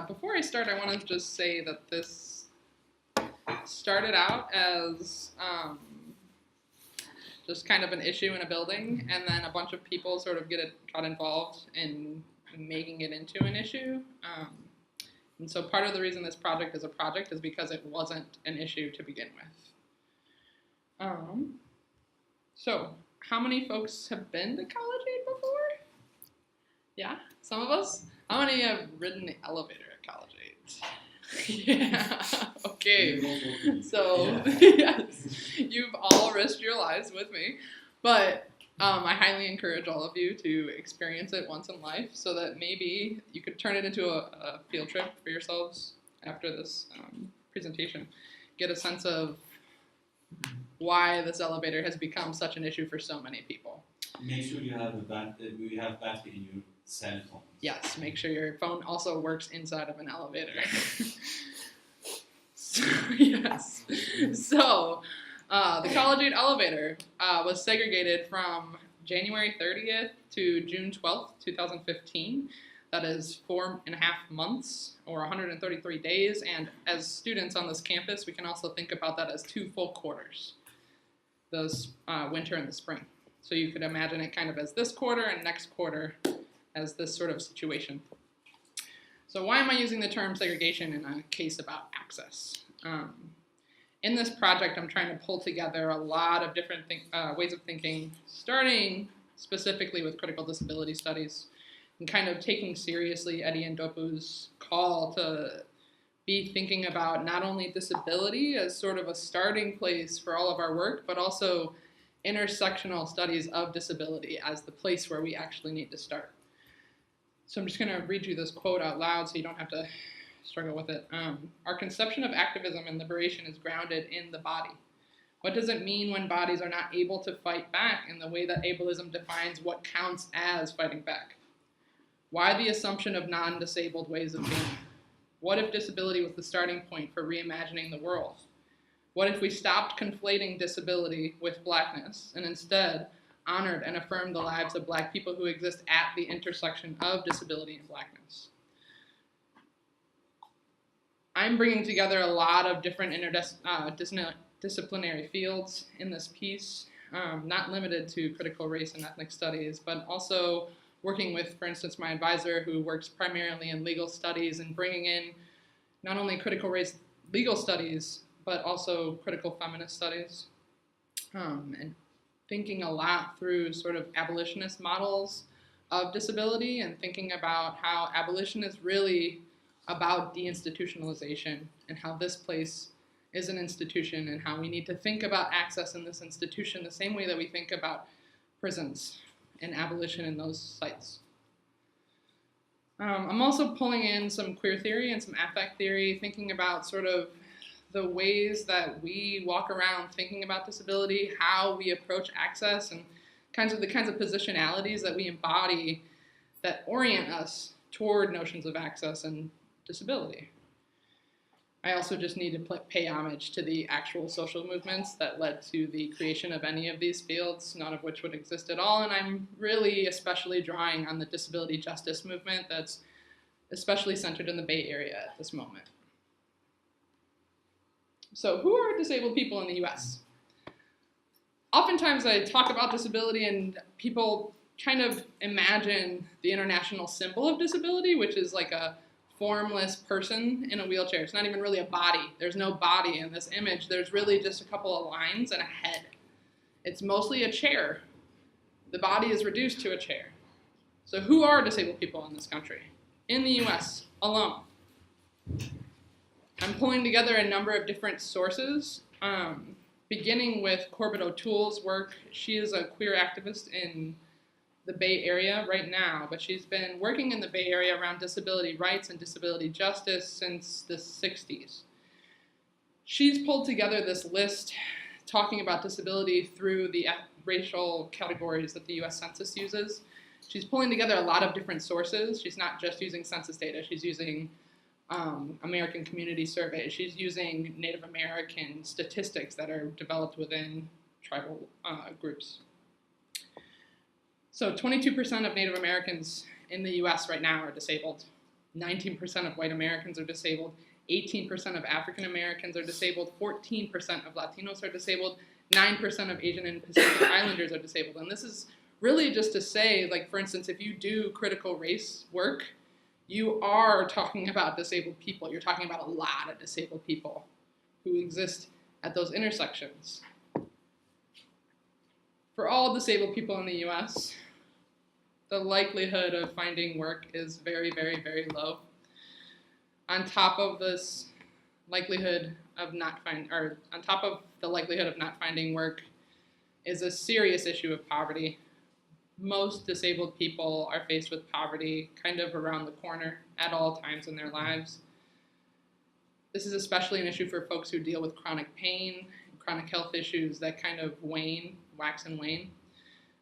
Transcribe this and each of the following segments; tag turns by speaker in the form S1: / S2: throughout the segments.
S1: Before I start, I want to just say that this started out as just kind of an issue in a building, and then a bunch of people sort of got involved in making it into an issue. And so part of the reason this project is a project is because it wasn't an issue to begin with. So how many folks have been to College Aid before? Yeah, some of us? How many have ridden the elevator at College Aid? Yeah, okay. So, yes, you've all risked your lives with me. But I highly encourage all of you to experience it once in life so that maybe you could turn it into a field trip for yourselves after this presentation. Get a sense of why this elevator has become such an issue for so many people.
S2: Make sure you have battery in your cell phone.
S1: Yes, make sure your phone also works inside of an elevator. Yes. So, the College Aid elevator was segregated from January 30th to June 12th, 2015. That is 4.5 months, or 133 days. And as students on this campus, we can also think about that as 2 full quarters, the winter and the spring. So you could imagine it kind of as this quarter and next quarter as this sort of situation. So why am I using the term segregation in a case about access? In this project, I'm trying to pull together a lot of different ways of thinking, starting specifically with critical disability studies, and kind of taking seriously Eddie Ndopu's call to be thinking about not only disability as sort of a starting place for all of our work, but also intersectional studies of disability as the place where we actually need to start. So I'm just going to read you this quote out loud so you don't have to struggle with it. Our conception of activism and liberation is grounded in the body. What does it mean when bodies are not able to fight back in the way that ableism defines what counts as fighting back? Why the assumption of non-disabled ways of being? What if disability was the starting point for reimagining the world? What if we stopped conflating disability with blackness and instead honored and affirmed the lives of Black people who exist at the intersection of disability and blackness? I'm bringing together a lot of different interdisciplinary fields in this piece, not limited to critical race and ethnic studies, but also working with, for instance, my advisor who works primarily in legal studies and bringing in not only critical race legal studies, but also critical feminist studies, and thinking a lot through sort of abolitionist models of disability and thinking about how abolition is really about deinstitutionalization and how this place is an institution and how we need to think about access in this institution the same way that we think about prisons and abolition in those sites. I'm also pulling in some queer theory and some affect theory, thinking about sort of the ways that we walk around thinking about disability, how we approach access, and the kinds of positionalities that we embody that orient us toward notions of access and disability. I also just need to pay homage to the actual social movements that led to the creation of any of these fields, none of which would exist at all, and I'm really especially drawing on the disability justice movement that's especially centered in the Bay Area at this moment. So who are disabled people in the US? Oftentimes I talk about disability and people kind of imagine the international symbol of disability, which is like a formless person in a wheelchair. It's not even really a body. There's no body in this image. There's really just a couple of lines and a head. It's mostly a chair. The body is reduced to a chair. So who are disabled people in this country? In the US alone. I'm pulling together a number of different sources, beginning with Corbett O'Toole's work. She is a queer activist in the Bay Area right now, but she's been working in the Bay Area around disability rights and disability justice since the 60s. She's pulled together this list talking about disability through the racial categories that the US Census uses. She's pulling together a lot of different sources. She's not just using census data. She's using American Community Survey. She's using Native American statistics that are developed within tribal groups. So 22% of Native Americans in the US right now are disabled. 19% of white Americans are disabled, 18% of African Americans are disabled, 14% of Latinos are disabled, 9% of Asian and Pacific Islanders are disabled. And this is really just to say, like, for instance, if you do critical race work, you are talking about disabled people. You're talking about a lot of disabled people who exist at those intersections. For all disabled people in the US, the likelihood of finding work is very, very, very low. On top of this likelihood of not finding work is a serious issue of poverty. Most disabled people are faced with poverty kind of around the corner at all times in their lives. This is especially an issue for folks who deal with chronic pain, chronic health issues that kind of wax and wane.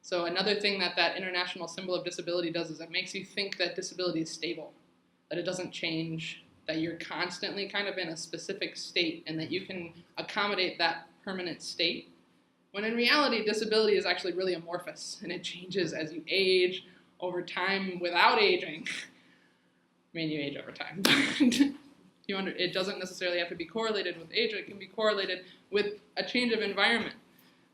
S1: So another thing that international symbol of disability does is it makes you think that disability is stable, that it doesn't change, that you're constantly kind of in a specific state and that you can accommodate that permanent state. When in reality, disability is actually really amorphous and it changes as you age over time without aging. I mean, you age over time. It doesn't necessarily have to be correlated with age. It can be correlated with a change of environment.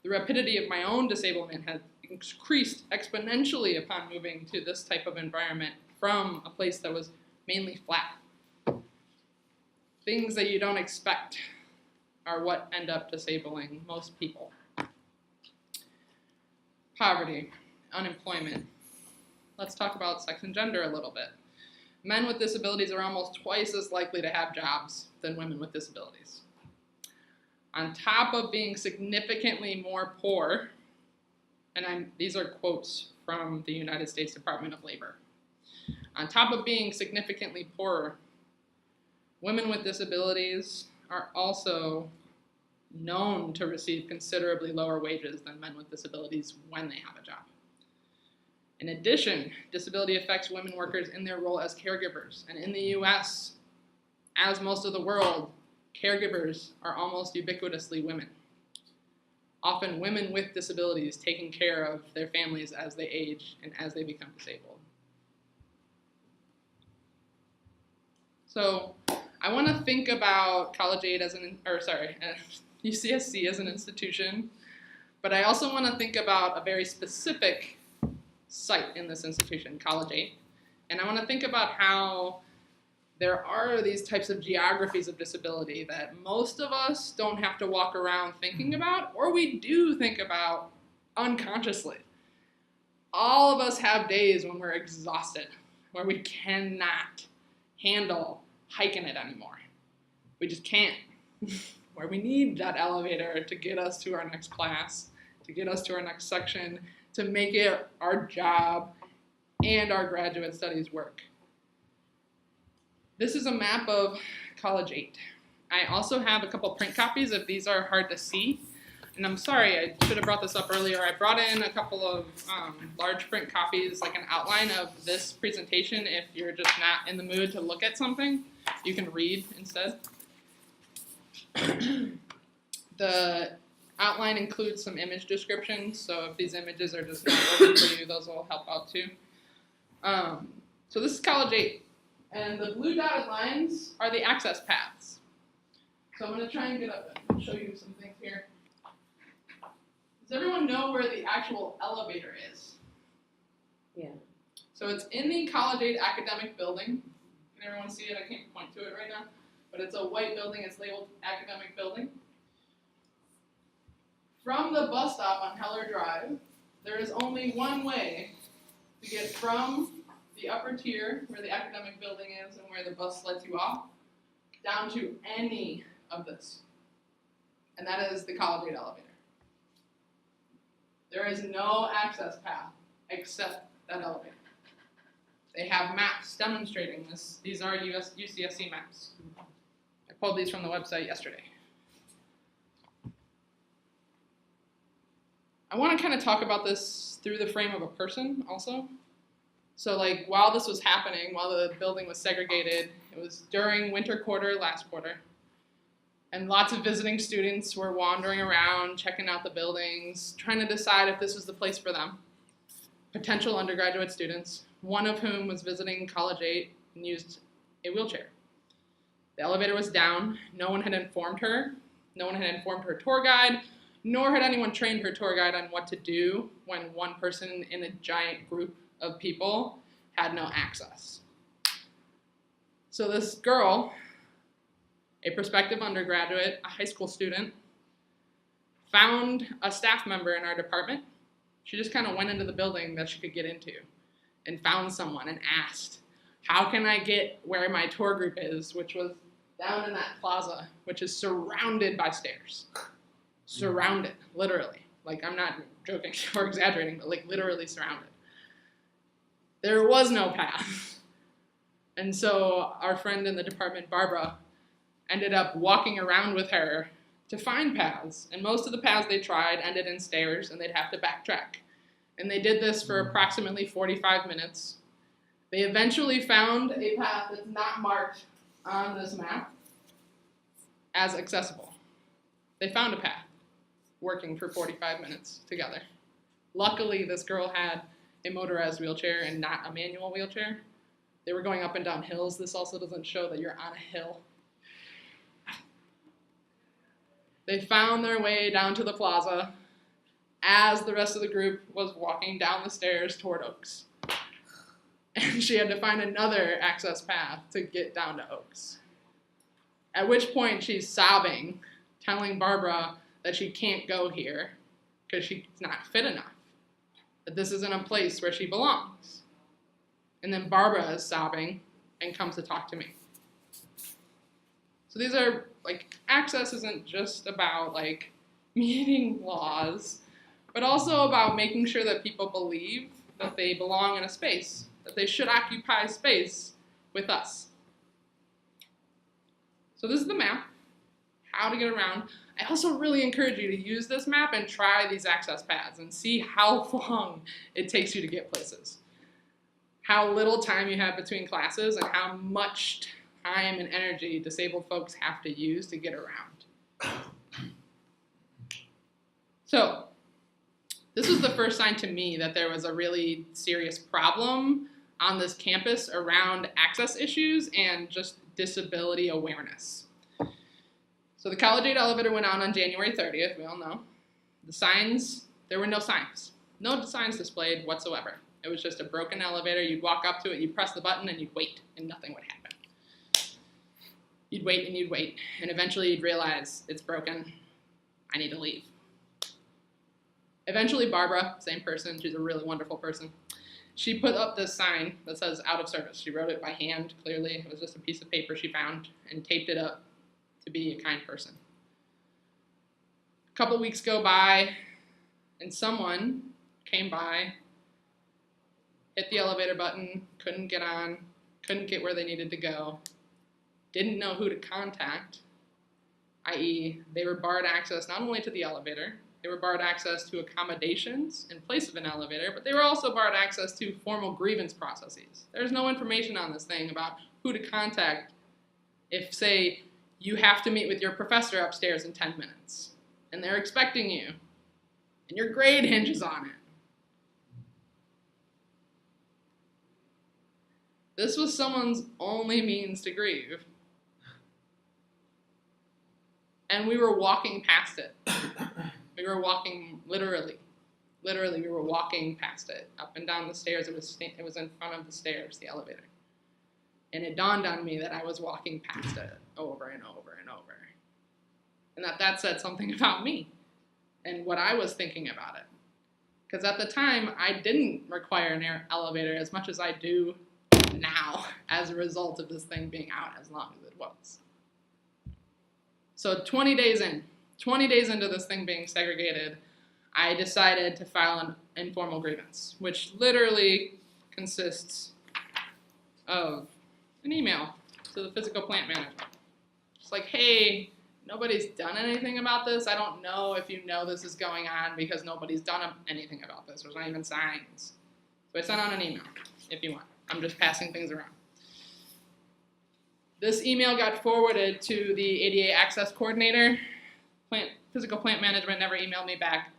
S1: The rapidity of my own disablement has increased exponentially upon moving to this type of environment from a place that was mainly flat. Things that you don't expect are what end up disabling most people. Poverty, unemployment. Let's talk about sex and gender a little bit. Men with disabilities are almost twice as likely to have jobs than women with disabilities. On top of being significantly more poor, and these are quotes from the United States Department of Labor. On top of being significantly poorer, women with disabilities are also known to receive considerably lower wages than men with disabilities when they have a job. In addition, disability affects women workers in their role as caregivers. And in the US, as most of the world, caregivers are almost ubiquitously women. Often women with disabilities taking care of their families as they age and as they become disabled. So I want to think about UCSC as an institution, but I also want to think about a very specific site in this institution, College 8. And I want to think about how there are these types of geographies of disability that most of us don't have to walk around thinking about, or we do think about unconsciously. All of us have days when we're exhausted, where we cannot handle hiking it anymore. We just can't. Where we need that elevator to get us to our next class, to get us to our next section, to make it our job and our graduate studies work. This is a map of College 8. I also have a couple print copies if these are hard to see. And I'm sorry, I should have brought this up earlier. I brought in a couple of large print copies, like an outline of this presentation. If you're just not in the mood to look at something, you can read instead. The outline includes some image descriptions, so if these images are just not working for you, those will help out too. So this is College 8, and the blue dotted lines are the access paths. So I'm going to try and get up and show you some things here. Does everyone know where the actual elevator is?
S3: Yeah.
S1: So it's in the College 8 academic building. Can everyone see it? I can't point to it right now. But it's a white building. It's labeled academic building. From the bus stop on Heller Drive, there is only one way to get from the upper tier, where the academic building is and where the bus lets you off, down to any of this. And that is the College 8 elevator. There is no access path except that elevator. They have maps demonstrating this. These are UCSC maps. I pulled these from the website yesterday. I want to kind of talk about this through the frame of a person also. So like while this was happening, while the building was segregated, it was during winter quarter, last quarter. And lots of visiting students were wandering around, checking out the buildings, trying to decide if this was the place for them. Potential undergraduate students, one of whom was visiting College 8 and used a wheelchair. The elevator was down. No one had informed her. No one had informed her tour guide, nor had anyone trained her tour guide on what to do when one person in a giant group of people had no access. So this girl, a prospective undergraduate, a high school student, found a staff member in our department. She just kind of went into the building that she could get into and found someone and asked, how can I get where my tour group is, which was down in that plaza, which is surrounded by stairs. Surrounded, literally. Like, I'm not joking or exaggerating, but like literally surrounded. There was no path. And so our friend in the department, Barbara, ended up walking around with her to find paths. And most of the paths they tried ended in stairs, and they'd have to backtrack. And they did this for approximately 45 minutes. They eventually found a path that's not marked on this map as accessible. They found a path working for 45 minutes together. Luckily, this girl had a motorized wheelchair and not a manual wheelchair. They were going up and down hills. This also doesn't show that you're on a hill. They found their way down to the plaza as the rest of the group was walking down the stairs toward Oaks. And she had to find another access path to get down to Oaks. At which point she's sobbing, telling Barbara that she can't go here because she's not fit enough, that this isn't a place where she belongs. And then Barbara is sobbing and comes to talk to me. So these are, like, access isn't just about, like, meeting laws, but also about making sure that people believe that they belong in a space, that they should occupy space with us. So this is the map, how to get around. I also really encourage you to use this map and try these access paths and see how long it takes you to get places. How little time you have between classes and how much time and energy disabled folks have to use to get around. So this was the first sign to me that there was a really serious problem on this campus around access issues and just disability awareness. So the College 8 elevator went on January 30th, we all know. The signs, there were no signs. No signs displayed whatsoever. It was just a broken elevator. You'd walk up to it, you'd press the button, and you'd wait, and nothing would happen. You'd wait and you'd wait, and eventually you'd realize it's broken. I need to leave. Eventually Barbara, same person, she's a really wonderful person, she put up this sign that says out of service. She wrote it by hand, clearly. It was just a piece of paper she found and taped it up to be a kind person. A couple weeks go by, and someone came by, hit the elevator button, couldn't get on, couldn't get where they needed to go, didn't know who to contact, i.e. they were barred access not only to the elevator, they were barred access to accommodations in place of an elevator, but they were also barred access to formal grievance processes. There's no information on this thing about who to contact if, say, you have to meet with your professor upstairs in 10 minutes, and they're expecting you, and your grade hinges on it. This was someone's only means to grieve. And we were walking past it. We were walking, literally, we were walking past it, up and down the stairs. It was in front of the stairs, the elevator. And it dawned on me that I was walking past it over and over and over. And that said something about me and what I was thinking about it. Because at the time, I didn't require an elevator as much as I do now as a result of this thing being out as long as it was. So 20 days into this thing being segregated, I decided to file an informal grievance, which literally consists of an email to the physical plant manager. Just like, hey, nobody's done anything about this. I don't know if you know this is going on because nobody's done anything about this. There's not even signs. So I sent out an email, if you want. I'm just passing things around. This email got forwarded to the ADA Access Coordinator. Physical Plant Management never emailed me back.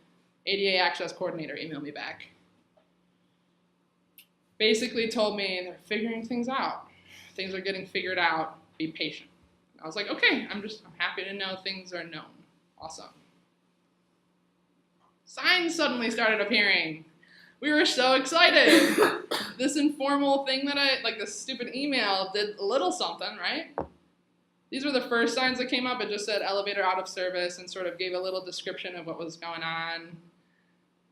S1: ADA Access Coordinator emailed me back. Basically told me they're figuring things out. Things are getting figured out. Be patient. I was like, okay, I'm happy to know things are known. Awesome. Signs suddenly started appearing. We were so excited. This informal thing that this stupid email did a little something, right? These were the first signs that came up. It just said elevator out of service and sort of gave a little description of what was going on.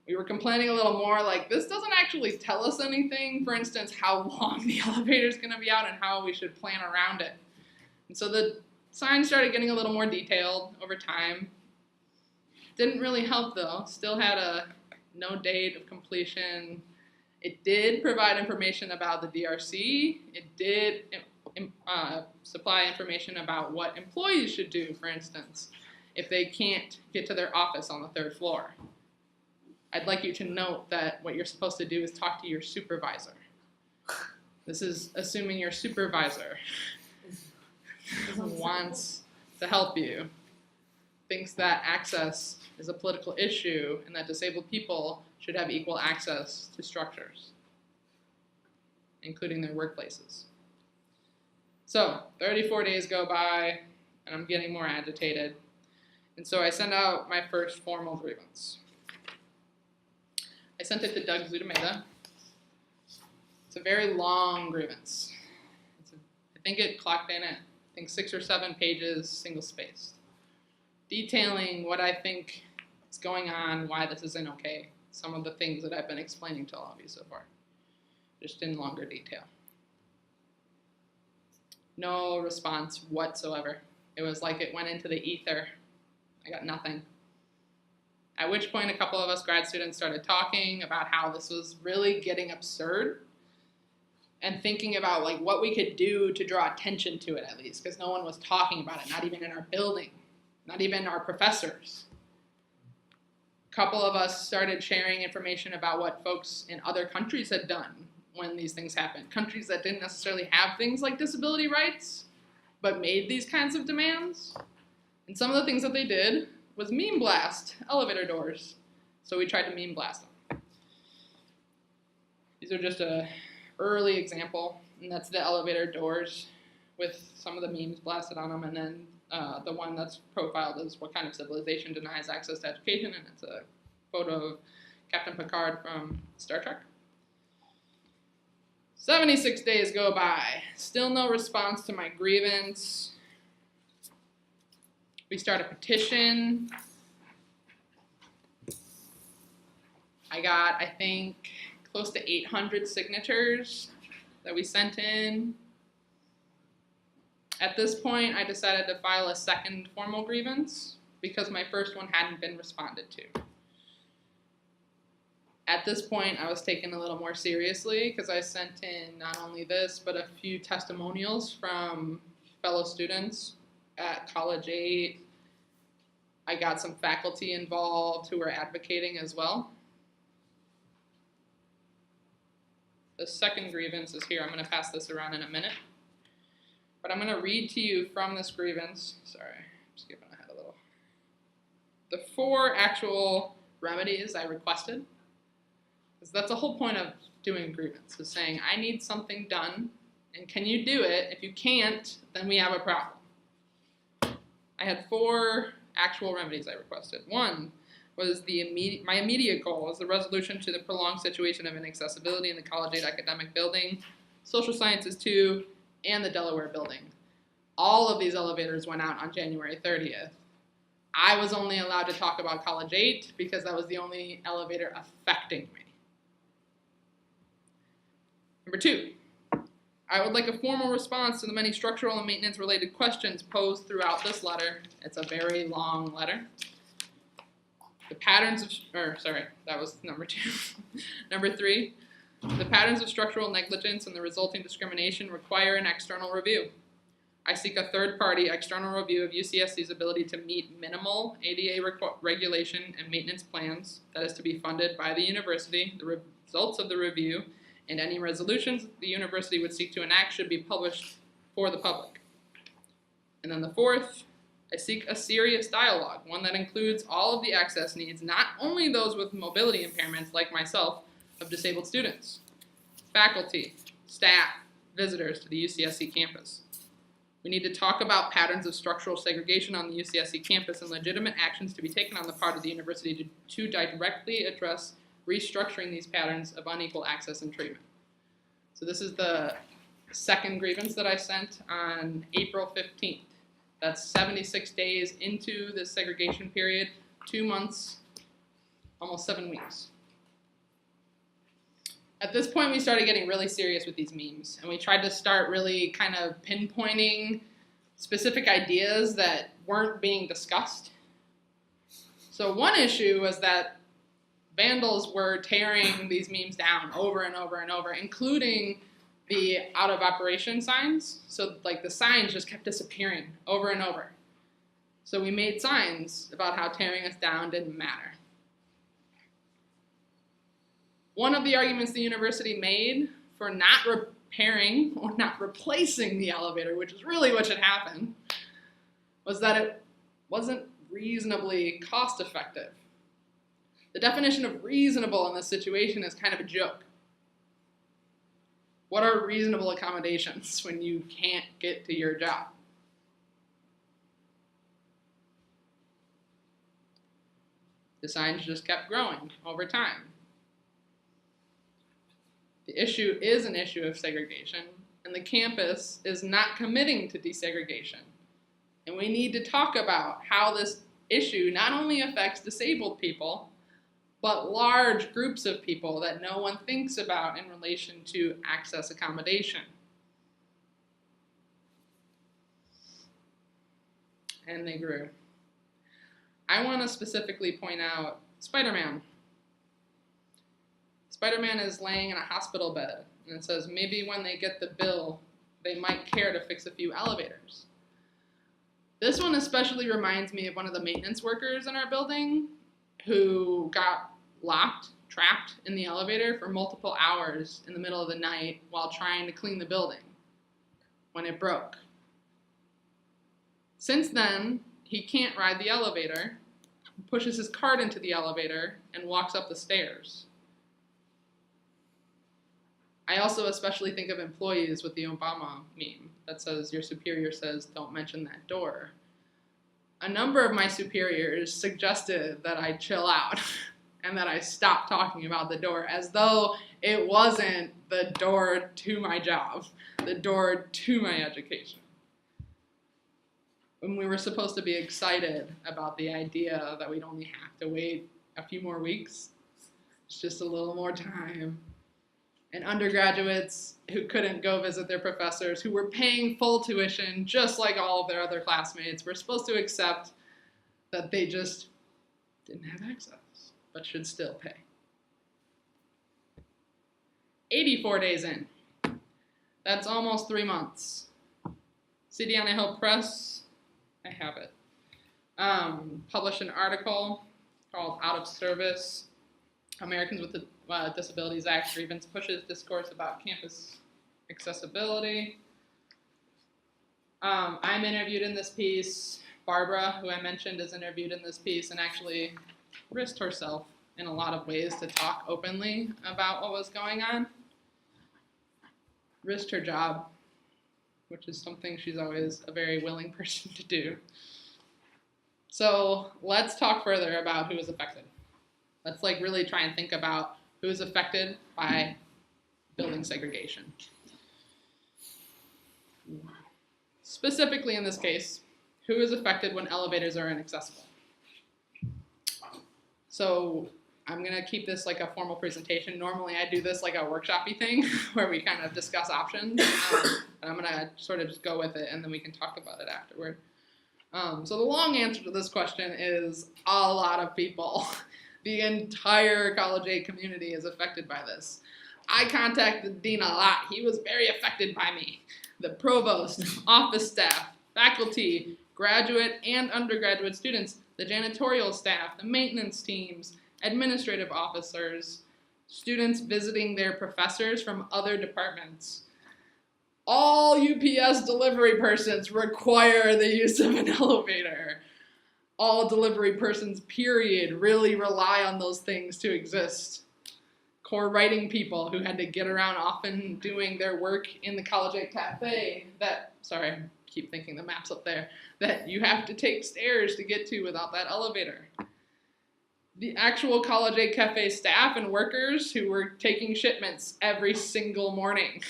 S1: We were complaining a little more, like, this doesn't actually tell us anything. For instance, how long the elevator is going to be out and how we should plan around it. And so the signs started getting a little more detailed over time. Didn't really help, though. Still had a no date of completion. It did provide information about the DRC. It did supply information about what employees should do, for instance, if they can't get to their office on the 3rd floor. I'd like you to note that what you're supposed to do is talk to your supervisor. This is assuming your supervisor wants to help you, thinks that access is a political issue and that disabled people should have equal access to structures, including their workplaces. So 34 days go by and I'm getting more agitated. And so I send out my first formal grievance. I sent it to Doug Zudameda. It's a very long grievance. I think it clocked in at 6 or 7 pages, single-spaced, detailing what I think is going on, why this isn't okay, some of the things that I've been explaining to all of you so far, just in longer detail. No response whatsoever. It was like it went into the ether. I got nothing. At which point a couple of us grad students started talking about how this was really getting absurd and thinking about what we could do to draw attention to it, at least, because no one was talking about it, not even in our building, not even our professors. A couple of us started sharing information about what folks in other countries had done when these things happened. Countries that didn't necessarily have things like disability rights, but made these kinds of demands. And some of the things that they did was meme blast elevator doors. So we tried to meme blast them. These are just an early example, and that's the elevator doors with some of the memes blasted on them, and then the one that's profiled is what kind of civilization denies access to education, and it's a photo of Captain Picard from Star Trek. 76 days go by, still no response to my grievance. We start a petition. I got, I think, close to 800 signatures that we sent in. At this point, I decided to file a second formal grievance because my first one hadn't been responded to. At this point, I was taken a little more seriously because I sent in not only this, but a few testimonials from fellow students at College 8. I got some faculty involved who were advocating as well. The second grievance is here. I'm going to pass this around in a minute. But I'm going to read to you from this grievance. Sorry, I'm skipping ahead a little. The 4 actual remedies I requested. Because that's the whole point of doing a grievance, is saying, I need something done, and can you do it? If you can't, then we have a problem. I had 4 actual remedies I requested. One was my immediate goal was the resolution to the prolonged situation of inaccessibility in the College 8 academic building, social sciences 2, and the Delaware building. All of these elevators went out on January 30th. I was only allowed to talk about College 8 because that was the only elevator affecting me. Number 2, I would like a formal response to the many structural and maintenance related questions posed throughout this letter. It's a very long letter. The patterns of, that was number 2. Number 3, the patterns of structural negligence and the resulting discrimination require an external review. I seek a third-party external review of UCSC's ability to meet minimal ADA regulation and maintenance plans that is to be funded by the university. The results of the review and any resolutions the university would seek to enact should be published for the public. And then the 4th, I seek a serious dialogue, one that includes all of the access needs, not only those with mobility impairments like myself, of disabled students, faculty, staff, visitors to the UCSC campus. We need to talk about patterns of structural segregation on the UCSC campus and legitimate actions to be taken on the part of the university to directly address restructuring these patterns of unequal access and treatment. So this is the second grievance that I sent on April 15th. That's 76 days into the segregation period, 2 months, almost 7 weeks. At this point, we started getting really serious with these memes, and we tried to start really kind of pinpointing specific ideas that weren't being discussed. So one issue was that Vandals were tearing these memes down over and over and over, including the out of operation signs. So like the signs just kept disappearing over and over. So we made signs about how tearing us down didn't matter. One of the arguments the university made for not repairing or not replacing the elevator, which is really what should happen, was that it wasn't reasonably cost effective. The definition of reasonable in this situation is kind of a joke. What are reasonable accommodations when you can't get to your job? The signs just kept growing over time. The issue is an issue of segregation, and the campus is not committing to desegregation. And we need to talk about how this issue not only affects disabled people, but large groups of people that no one thinks about in relation to access accommodation. And they grew. I want to specifically point out Spider-Man. Spider-Man is laying in a hospital bed, and it says maybe when they get the bill, they might care to fix a few elevators. This one especially reminds me of one of the maintenance workers in our building who got trapped in the elevator for multiple hours in the middle of the night while trying to clean the building when it broke. Since then, he can't ride the elevator, pushes his cart into the elevator, and walks up the stairs. I also especially think of employees with the Obama meme that says, your superior says, don't mention that door. A number of my superiors suggested that I chill out and that I stop talking about the door as though it wasn't the door to my job, the door to my education. When we were supposed to be excited about the idea that we'd only have to wait a few more weeks, it's just a little more time. And undergraduates who couldn't go visit their professors, who were paying full tuition just like all of their other classmates, were supposed to accept that they just didn't have access, but should still pay. 84 days in. That's almost 3 months. City-on a Hill Press, I have it, published an article called Out of Service, Americans with Disabilities Act Grievance Pushes Discourse About Campus Accessibility. I'm interviewed in this piece. Barbara, who I mentioned, is interviewed in this piece and actually risked herself in a lot of ways to talk openly about what was going on. Risked her job, which is something she's always a very willing person to do. So let's talk further about who is affected. Let's really try and think about who is affected by building segregation. Specifically in this case, who is affected when elevators are inaccessible? So I'm going to keep this like a formal presentation. Normally I do this like a workshop-y thing where we kind of discuss options. And I'm going to sort of just go with it and then we can talk about it afterward. So the long answer to this question is a lot of people. The entire College Aid community is affected by this. I contacted the dean a lot. He was very affected by me. The provost, office staff, faculty, graduate and undergraduate students, the janitorial staff, the maintenance teams, administrative officers, students visiting their professors from other departments. All UPS delivery persons require the use of an elevator. All delivery persons, period, really rely on those things to exist. core writing people who had to get around often doing their work in the college cafe that, sorry, I keep thinking the map's up there, that you have to take stairs to get to without that elevator. The actual college cafe staff and workers who were taking shipments every single morning.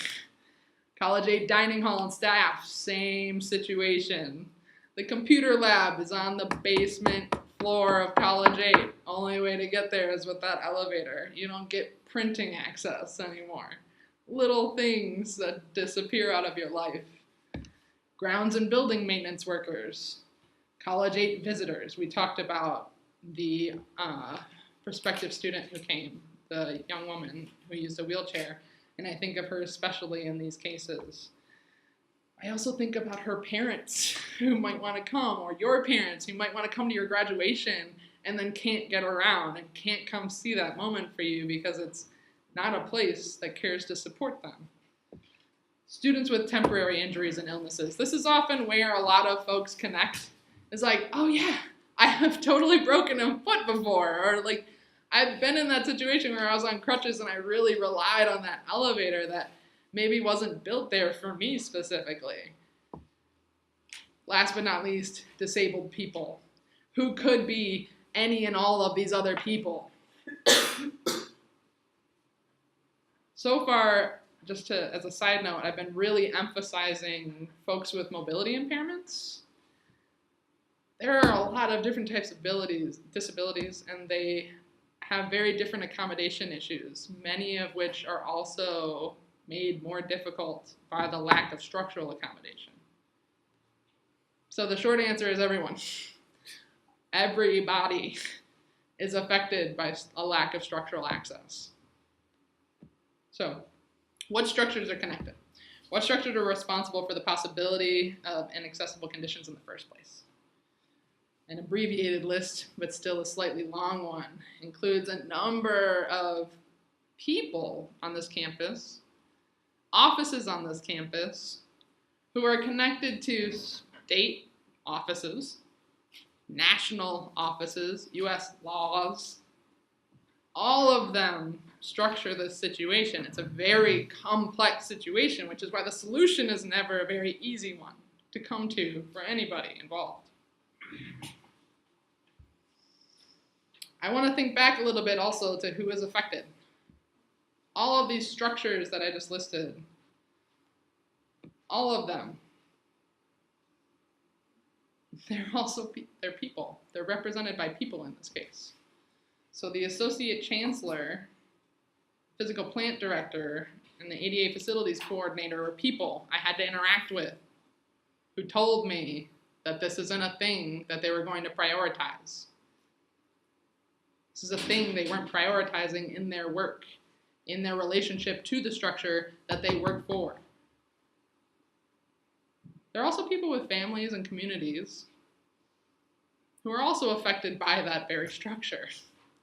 S1: College dining hall and staff, same situation. The computer lab is on the basement floor of College 8. Only way to get there is with that elevator. You don't get printing access anymore. Little things that disappear out of your life. Grounds and building maintenance workers. College 8 visitors. We talked about the prospective student who came, the young woman who used a wheelchair, and I think of her especially in these cases. I also think about her parents who might want to come, or your parents who might want to come to your graduation and then can't get around and can't come see that moment for you because it's not a place that cares to support them. Students with temporary injuries and illnesses. This is often where a lot of folks connect. It's like, oh yeah, I have totally broken a foot before, or like I've been in that situation where I was on crutches and I really relied on that elevator that maybe wasn't built there for me specifically. Last but not least, disabled people, who could be any and all of these other people. So far, just as a side note, I've been really emphasizing folks with mobility impairments. There are a lot of different types of disabilities, and they have very different accommodation issues, many of which are also made more difficult by the lack of structural accommodation. So the short answer is everyone. Everybody is affected by a lack of structural access. So, what structures are connected? What structures are responsible for the possibility of inaccessible conditions in the first place? An abbreviated list, but still a slightly long one, includes a number of people on this campus, offices on this campus, who are connected to state offices, national offices, US laws. All of them structure this situation. It's a very complex situation, which is why the solution is never a very easy one to come to for anybody involved. I want to think back a little bit also to who is affected. All of these structures that I just listed, all of them, they're people. They're represented by people in this case. So the associate chancellor, physical plant director, and the ADA facilities coordinator are people I had to interact with who told me that this isn't a thing that they were going to prioritize. This is a thing they weren't prioritizing in their work, in their relationship to the structure that they work for. There are also people with families and communities who are also affected by that very structure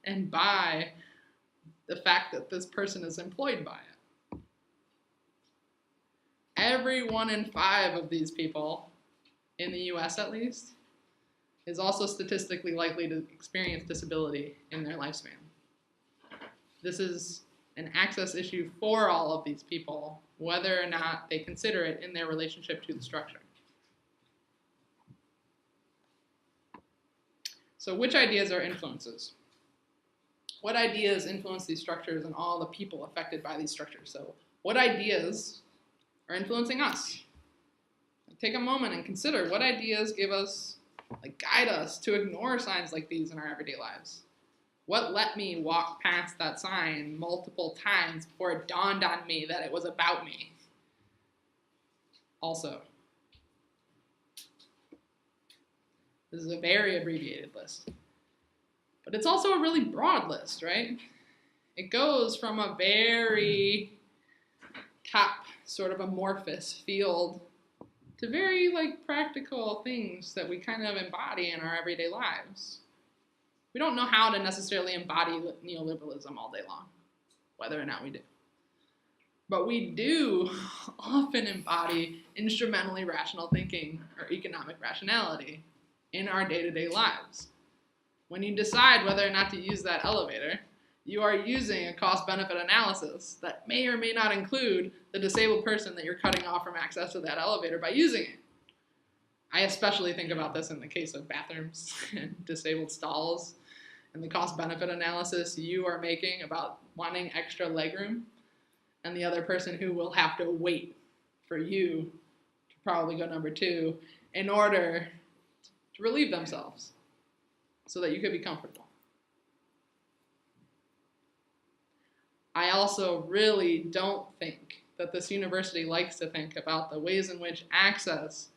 S1: and by the fact that this person is employed by it. Every 1 in 5 of these people, in the US at least, is also statistically likely to experience disability in their lifespan. This is an access issue for all of these people, whether or not they consider it in their relationship to the structure. So which ideas are influences? What ideas influence these structures and all the people affected by these structures? So what ideas are influencing us? Take a moment and consider what ideas guide us to ignore signs like these in our everyday lives. What let me walk past that sign multiple times before it dawned on me that it was about me? Also, this is a very abbreviated list, but it's also a really broad list, right? It goes from a very top, sort of amorphous field to very practical things that we kind of embody in our everyday lives. We don't know how to necessarily embody neoliberalism all day long, whether or not we do. But we do often embody instrumentally rational thinking or economic rationality in our day-to-day lives. When you decide whether or not to use that elevator, you are using a cost-benefit analysis that may or may not include the disabled person that you're cutting off from access to that elevator by using it. I especially think about this in the case of bathrooms and disabled stalls and the cost-benefit analysis you are making about wanting extra legroom and the other person who will have to wait for you to probably go number 2 in order to relieve themselves so that you could be comfortable. I also really don't think that this university likes to think about the ways in which access,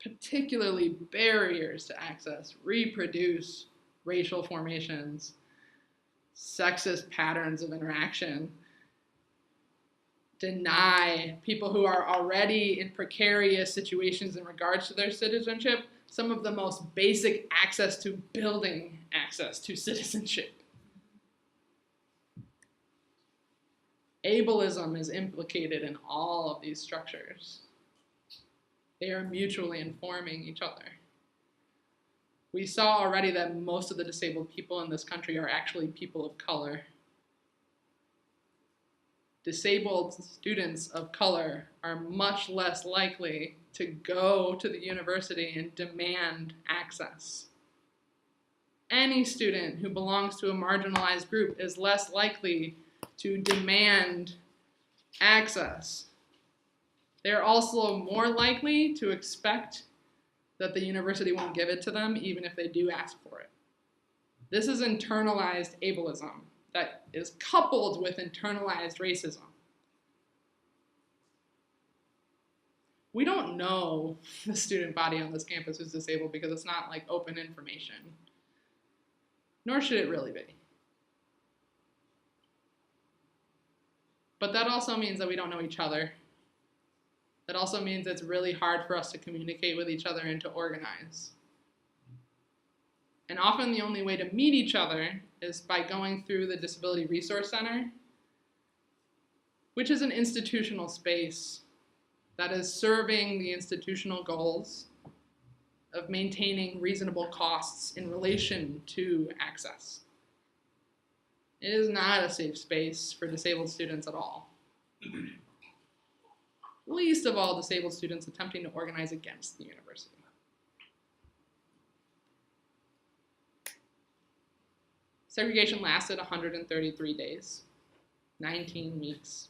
S1: particularly barriers to access, reproduce racial formations, sexist patterns of interaction, deny people who are already in precarious situations in regards to their citizenship some of the most basic access to building access to citizenship. Ableism is implicated in all of these structures. They are mutually informing each other. We saw already that most of the disabled people in this country are actually people of color. Disabled students of color are much less likely to go to the university and demand access. Any student who belongs to a marginalized group is less likely to demand access. They're also more likely to expect that the university won't give it to them even if they do ask for it. This is internalized ableism that is coupled with internalized racism. We don't know the student body on this campus who's disabled because it's not like open information, nor should it really be. But that also means that we don't know each other. That also means it's really hard for us to communicate with each other and to organize. And often the only way to meet each other is by going through the Disability Resource Center, which is an institutional space that is serving the institutional goals of maintaining reasonable costs in relation to access. It is not a safe space for disabled students at all. Least of all disabled students attempting to organize against the university. Segregation lasted 133 days, 19 weeks,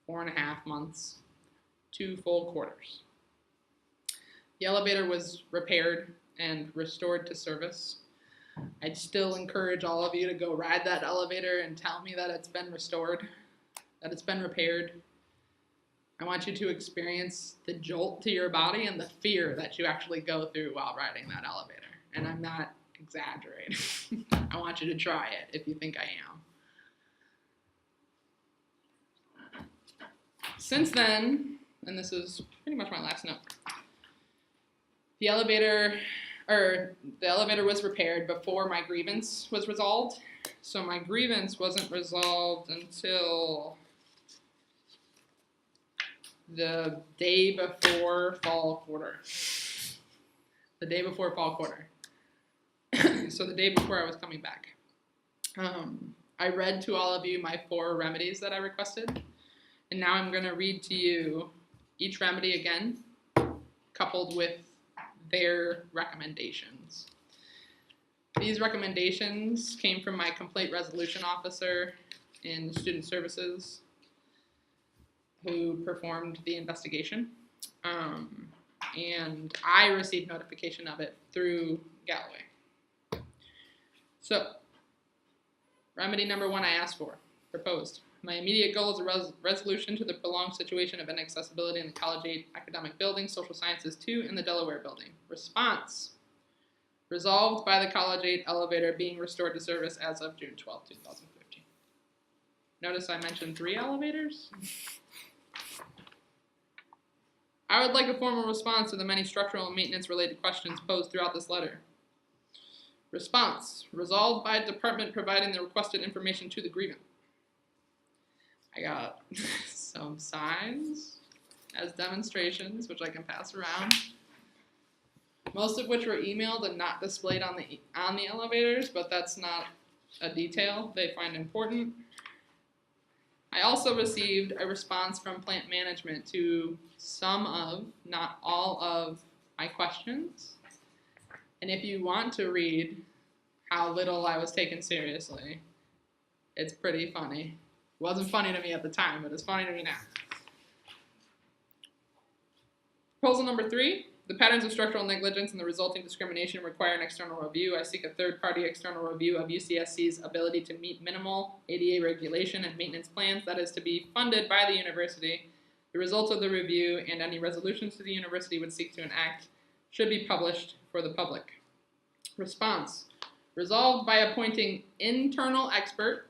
S1: 4.5 months, 2 full quarters. The elevator was repaired and restored to service. I'd still encourage all of you to go ride that elevator and tell me that it's been restored, that it's been repaired. I want you to experience the jolt to your body and the fear that you actually go through while riding that elevator. And I'm not exaggerating. I want you to try it if you think I am. Since then, and this is pretty much my last note, the elevator was repaired before my grievance was resolved. So my grievance wasn't resolved until the day before fall quarter. The day before fall quarter. So the day before I was coming back. I read to all of you my 4 remedies that I requested. And now I'm going to read to you each remedy again, coupled with their recommendations. These recommendations came from my complaint resolution officer in student services who performed the investigation. And I received notification of it through Galloway. So, remedy number 1 I asked for, proposed. My immediate goal is a resolution to the prolonged situation of inaccessibility in the college-age academic building, Social Sciences 2, and the Delaware building. Response. Resolved by the college-age elevator being restored to service as of June 12, 2015. Notice I mentioned 3 elevators. I would like a formal response to the many structural and maintenance-related questions posed throughout this letter. Response. Resolved by department providing the requested information to the grievant. I got some signs as demonstrations, which I can pass around. Most of which were emailed and not displayed on the elevators, but that's not a detail they find important. I also received a response from plant management to some of, not all of, my questions. And if you want to read how little I was taken seriously, it's pretty funny. It wasn't funny to me at the time, but it's funny to me now. Proposal number 3, the patterns of structural negligence and the resulting discrimination require an external review. I seek a third-party external review of UCSC's ability to meet minimal ADA regulation and maintenance plans that is to be funded by the university. The results of the review and any resolutions to the university would seek to enact should be published for the public. Response. Resolved by appointing internal expert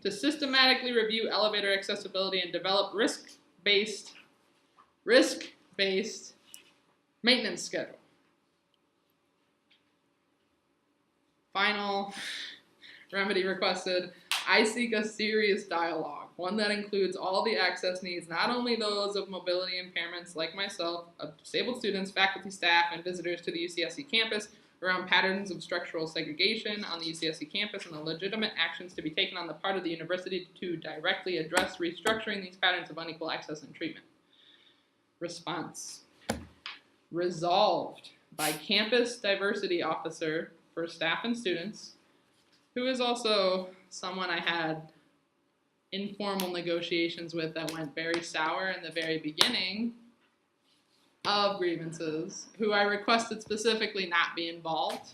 S1: to systematically review elevator accessibility and develop risk-based maintenance schedule. Final remedy requested. I seek a serious dialogue, one that includes all the access needs, not only those of mobility impairments like myself, of disabled students, faculty, staff, and visitors to the UCSC campus, around patterns of structural segregation on the UCSC campus and the legitimate actions to be taken on the part of the university to directly address restructuring these patterns of unequal access and treatment. Response. Resolved by campus diversity officer for staff and students, who is also someone I had informal negotiations with that went very sour in the very beginning of grievances, who I requested specifically not be involved.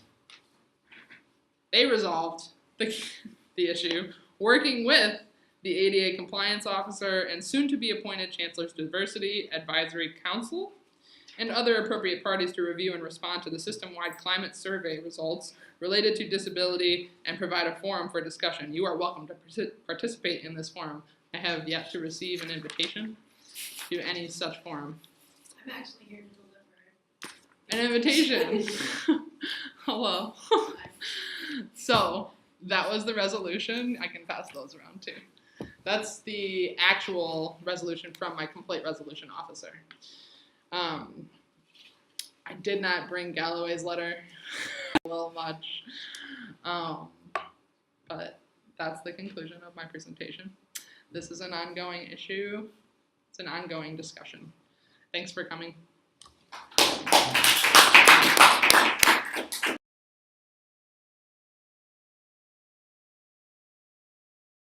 S1: They resolved the issue, working with the ADA compliance officer and soon to be appointed Chancellor's Diversity Advisory Council and other appropriate parties to review and respond to the system-wide climate survey results related to disability and provide a forum for discussion. You are welcome to participate in this forum. I have yet to receive an invitation to any such forum.
S3: I'm actually here to deliver.
S1: An invitation. Hello. So that was the resolution. I can pass those around too. That's the actual resolution from my complaint resolution officer. I did not bring Galloway's letter a little much, but that's the conclusion of my presentation. This is an ongoing issue. It's an ongoing discussion. Thanks for coming.